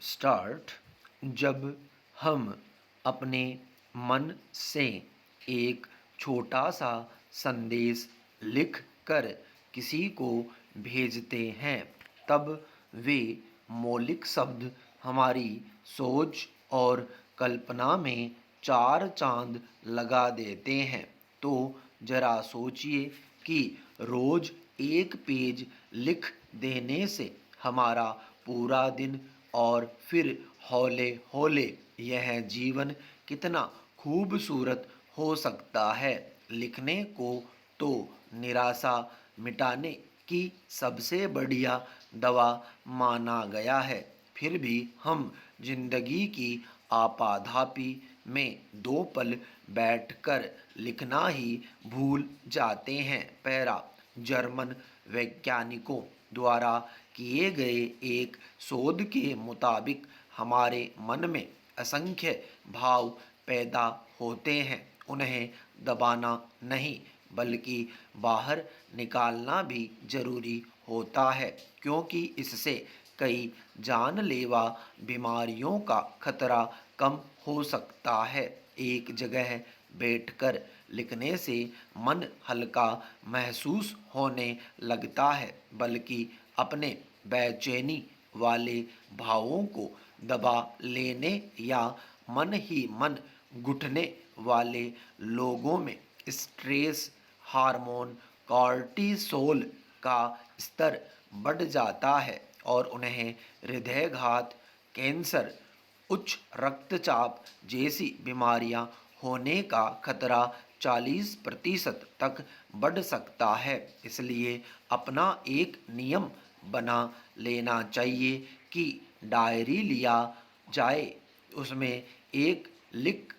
Start. जब हम अपने मन से एक छोटा सा संदेश लिख कर किसी को भेजते हैं, तब वे मौलिक शब्द हमारी सोच और कल्पना में चार चांद लगा देते हैं। तो जरा सोचिए कि रोज एक पेज लिख देने से हमारा पूरा दिन और फिर हौले हौले यह जीवन कितना खूबसूरत हो सकता है। लिखने को तो निराशा मिटाने की सबसे बढ़िया दवा माना गया है, फिर भी हम जिंदगी की आपाधापी में दो पल बैठकर लिखना ही भूल जाते हैं। पैरा। जर्मन वैज्ञानिकों द्वारा किए गए एक शोध के मुताबिक हमारे मन में असंख्य भाव पैदा होते हैं, उन्हें दबाना नहीं बल्कि बाहर निकालना भी जरूरी होता है, क्योंकि इससे कई जानलेवा बीमारियों का खतरा कम हो सकता है। एक जगह बैठकर लिखने से मन हल्का महसूस होने लगता है, बल्कि अपने बेचैनी वाले भावों को दबा लेने या मन ही मन घुटने वाले लोगों में स्ट्रेस हार्मोन कॉर्टिसोल का स्तर बढ़ जाता है और उन्हें हृदयघात, कैंसर, उच्च रक्तचाप जैसी बीमारियां होने का खतरा 40% तक बढ़ सकता है। इसलिए अपना एक नियम बना लेना चाहिए कि डायरी लिया जाए, उसमें एक लिख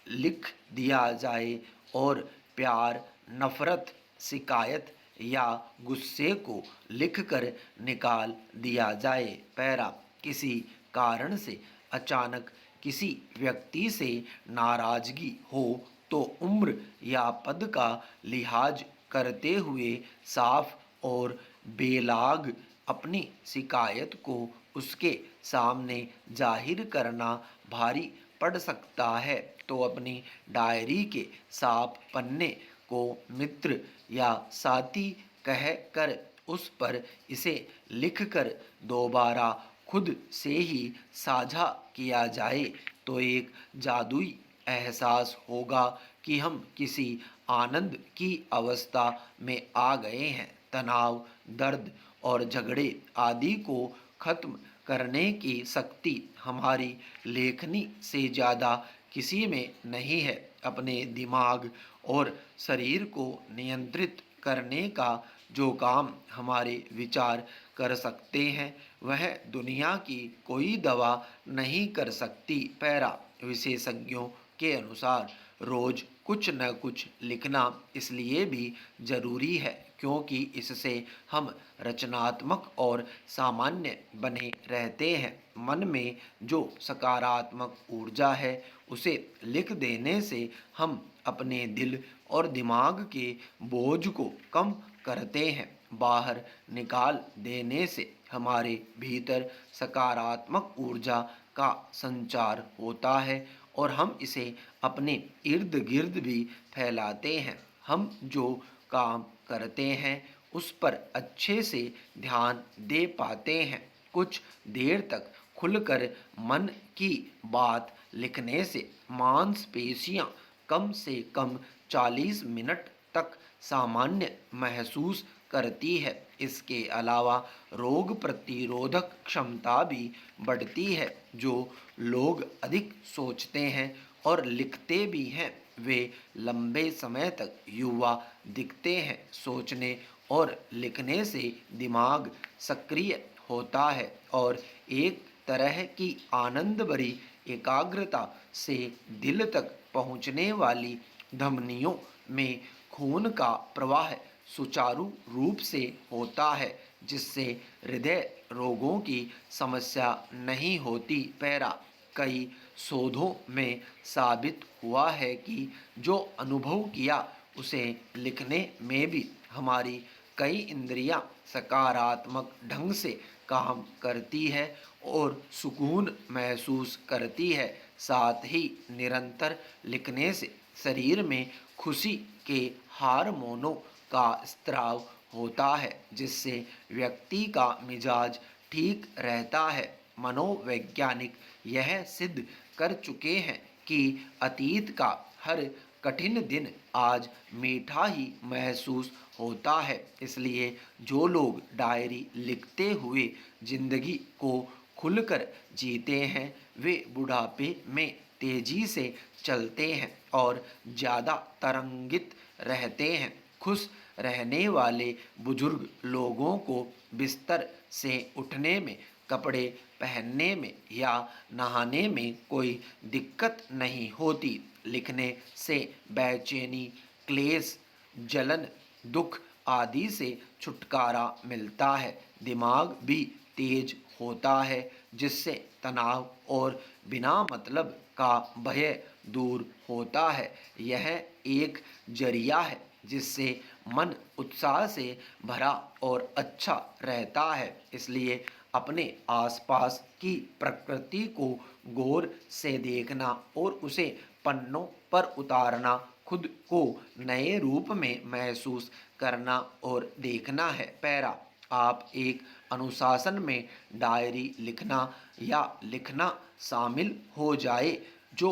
लिख दिया जाए और प्यार, नफरत, शिकायत या गुस्से को लिखकर निकाल दिया जाए। पैरा। किसी कारण से अचानक किसी व्यक्ति से नाराजगी हो तो उम्र या पद का लिहाज करते हुए साफ और बेलाग अपनी शिकायत को उसके सामने जाहिर करना भारी पड़ सकता है। तो अपनी डायरी के साफ पन्ने को मित्र या साथी कह कर उस पर इसे लिखकर दोबारा खुद से ही साझा किया जाए तो एक जादुई एहसास होगा कि हम किसी आनंद की अवस्था में आ गए हैं। तनाव, दर्द और झगड़े आदि को खत्म करने की शक्ति हमारी लेखनी से ज़्यादा किसी में नहीं है। अपने दिमाग और शरीर को नियंत्रित करने का जो काम हमारे विचार कर सकते हैं, वह दुनिया की कोई दवा नहीं कर सकती। पैरा। विशेषज्ञों के अनुसार रोज कुछ न कुछ लिखना इसलिए भी जरूरी है क्योंकि इससे हम रचनात्मक और सामान्य बने रहते हैं। मन में जो सकारात्मक ऊर्जा है उसे लिख देने से हम अपने दिल और दिमाग के बोझ को कम करते हैं। बाहर निकाल देने से हमारे भीतर सकारात्मक ऊर्जा का संचार होता है और हम इसे अपने इर्द गिर्द भी फैलाते हैं। हम जो काम करते हैं उस पर अच्छे से ध्यान दे पाते हैं। कुछ देर तक खुलकर मन की बात लिखने से मांसपेशियां कम से कम 40 मिनट तक सामान्य महसूस करती है। इसके अलावा रोग प्रतिरोधक क्षमता भी बढ़ती है। जो लोग अधिक सोचते हैं और लिखते भी हैं वे लंबे समय तक युवा दिखते हैं। सोचने और लिखने से दिमाग सक्रिय होता है और एक तरह की आनंद भरी एकाग्रता से दिल तक पहुँचने वाली धमनियों में खून का प्रवाह सुचारू रूप से होता है, जिससे हृदय रोगों की समस्या नहीं होती। पैरा। कई शोधों में साबित हुआ है कि जो अनुभव किया उसे लिखने में भी हमारी कई इंद्रियां सकारात्मक ढंग से काम करती है और सुकून महसूस करती है। साथ ही निरंतर लिखने से शरीर में खुशी के हार्मोनों का स्त्राव होता है, जिससे व्यक्ति का मिजाज ठीक रहता है। मनोवैज्ञानिक यह सिद्ध कर चुके हैं कि अतीत का हर कठिन दिन आज मीठा ही महसूस होता है। इसलिए जो लोग डायरी लिखते हुए जिंदगी को खुलकर जीते हैं, वे बुढ़ापे में तेजी से चलते हैं और ज़्यादा तरंगित रहते हैं। खुश रहने वाले बुजुर्ग लोगों को बिस्तर से उठने में, कपड़े पहनने में या नहाने में कोई दिक्कत नहीं होती। लिखने से बेचैनी, क्लेश, जलन, दुख आदि से छुटकारा मिलता है। दिमाग भी तेज होता है, जिससे तनाव और बिना मतलब का भय दूर होता है। यह एक जरिया है जिससे मन उत्साह से भरा और अच्छा रहता है। इसलिए अपने आसपास की प्रकृति को गौर से देखना और उसे पन्नों पर उतारना खुद को नए रूप में महसूस करना और देखना है। पैरा, आप एक अनुशासन में डायरी लिखना या लिखना शामिल हो जाए। जो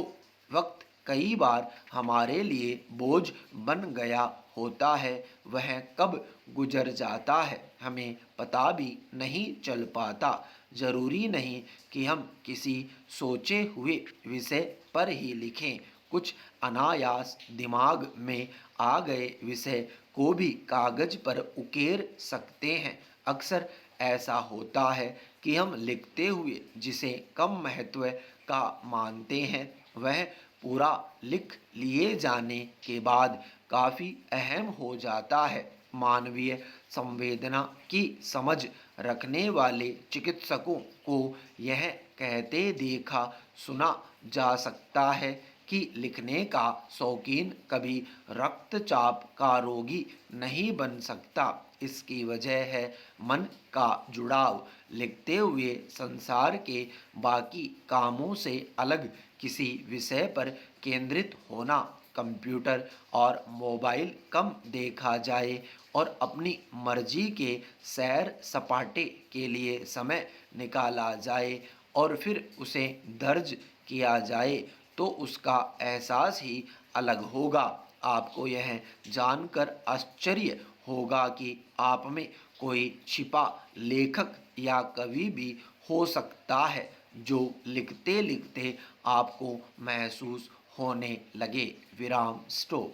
वक्त कई बार हमारे लिए बोझ बन गया होता है, वह कब गुजर जाता है हमें पता भी नहीं चल पाता। जरूरी नहीं कि हम किसी सोचे हुए विषय पर ही लिखें। कुछ अनायास दिमाग में आ गए विषय को भी कागज पर उकेर सकते हैं। अक्सर ऐसा होता है कि हम लिखते हुए जिसे कम महत्व का मानते हैं, वह पूरा लिख लिए जाने के बाद काफ़ी अहम हो जाता है। मानवीय संवेदना की समझ रखने वाले चिकित्सकों को यह कहते देखा सुना जा सकता है कि लिखने का शौकीन कभी रक्तचाप का रोगी नहीं बन सकता। इसकी वजह है मन का जुड़ाव। लिखते हुए संसार के बाकी कामों से अलग किसी विषय पर केंद्रित होना, कंप्यूटर और मोबाइल कम देखा जाए और अपनी मर्जी के सैर सपाटे के लिए समय निकाला जाए और फिर उसे दर्ज किया जाए, तो उसका एहसास ही अलग होगा। आपको यह जानकर आश्चर्य होगा कि आप में कोई छिपा लेखक या कवि भी हो सकता है, जो लिखते लिखते आपको महसूस होने लगे। विराम स्टॉप।